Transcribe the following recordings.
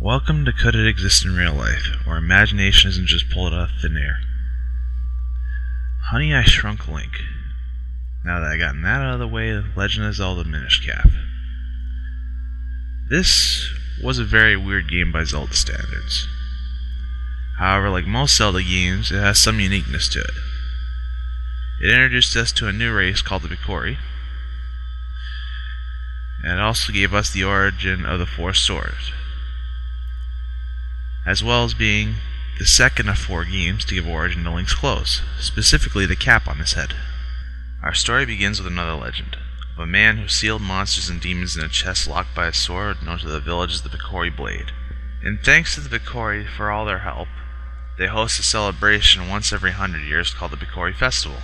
Welcome to Could It Exist in Real Life, where imagination isn't just pulled out of thin air. Honey, I Shrunk Link. Now that I gotten that out of the way, Legend of Zelda Minish cap. This was a very weird game by Zelda standards. However, like most Zelda games, it has some uniqueness to it. It introduced us to a new race called the Bikori, and it also gave us the origin of the Four Swords, as well as being the second of 4 games to give origin to Link's clothes, specifically the cap on his head. Our story begins with another legend, of a man who sealed monsters and demons in a chest locked by a sword known to the village as the Bikori Blade. In thanks to the Bikori for all their help, they host a celebration once every 100 years called the Bikori Festival.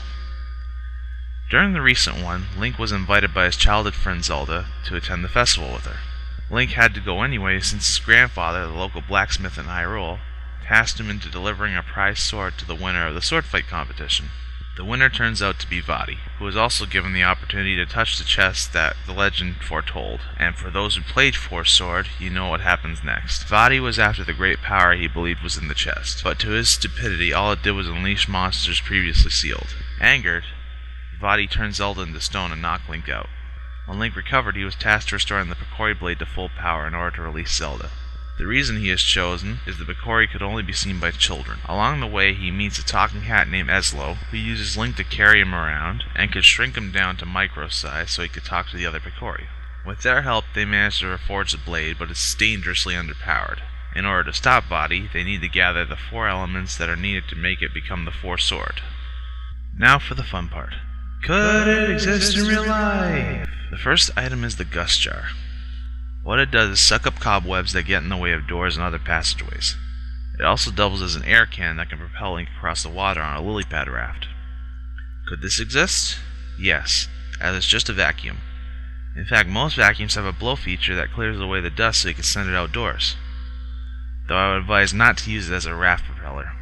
During the recent one, Link was invited by his childhood friend Zelda to attend the festival with her. Link had to go anyway since his grandfather, the local blacksmith in Hyrule, tasked him into delivering a prized sword to the winner of the sword fight competition. The winner turns out to be Vaati, who was also given the opportunity to touch the chest that the legend foretold. And for those who played Four Sword, you know what happens next. Vaati was after the great power he believed was in the chest, but to his stupidity, all it did was unleash monsters previously sealed. Angered, Vaati turned Zelda into stone and knocked Link out. When Link recovered, he was tasked to restoring the Bikori Blade to full power in order to release Zelda. The reason he is chosen is the Bikori could only be seen by children. Along the way, he meets a talking hat named Eslo, who uses Link to carry him around, and could shrink him down to micro size so he could talk to the other Bikori. With their help, they manage to reforge the blade, but it's dangerously underpowered. In order to stop Vaati, they need to gather the 4 elements that are needed to make it become the Four Sword. Now for the fun part. Could it exist in real life? The first item is the Gust Jar. What it does is suck up cobwebs that get in the way of doors and other passageways. It also doubles as an air cannon that can propel Link across the water on a lily pad raft. Could this exist? Yes, as it's just a vacuum. In fact, most vacuums have a blow feature that clears away the dust so you can send it outdoors, though I would advise not to use it as a raft propeller.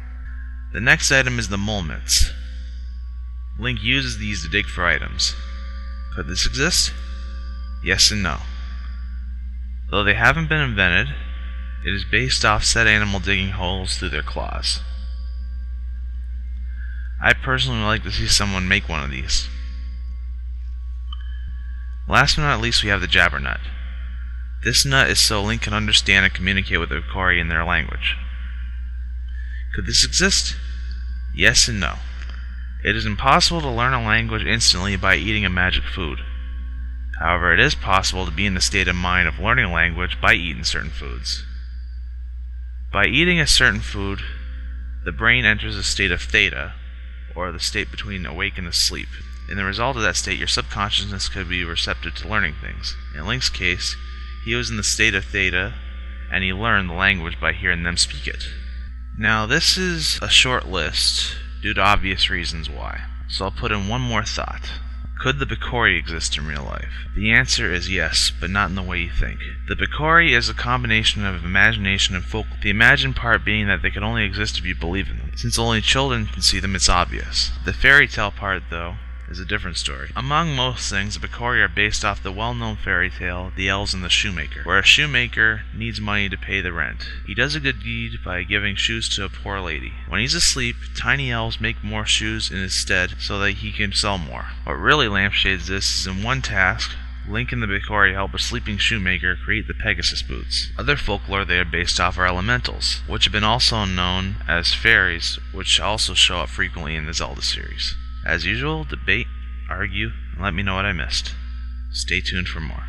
The next item is the Mole Mitts. Link uses these to dig for items. Could this exist? Yes and no. Though they haven't been invented, it is based off said animal digging holes through their claws. I personally would like to see someone make one of these. Last but not least, we have the Jabber Nut. This nut is so Link can understand and communicate with the Bikori in their language. Could this exist? Yes and no. It is impossible to learn a language instantly by eating a magic food. However, it is possible to be in the state of mind of learning a language by eating certain foods. By eating a certain food, the brain enters a state of theta, or the state between awake and asleep. In the result of that state, your subconsciousness could be receptive to learning things. In Link's case, he was in the state of theta, and he learned the language by hearing them speak it. Now, this is a short list, due to obvious reasons why. So I'll put in one more thought. Could the Bikori exist in real life? The answer is yes, but not in the way you think. The Bikori is a combination of imagination and folk. The imagined part being that they can only exist if you believe in them. Since only children can see them, it's obvious. The fairy tale part, though, is a different story. Among most things, the Bikori are based off the well-known fairy tale, The Elves and the Shoemaker, where a shoemaker needs money to pay the rent. He does a good deed by giving shoes to a poor lady. When he's asleep, tiny elves make more shoes in his stead so that he can sell more. What really lampshades this is in one task, Link and the Bikori help a sleeping shoemaker create the Pegasus boots. Other folklore they are based off are elementals, which have been also known as fairies, which also show up frequently in the Zelda series. As usual, debate, argue, and let me know what I missed. Stay tuned for more.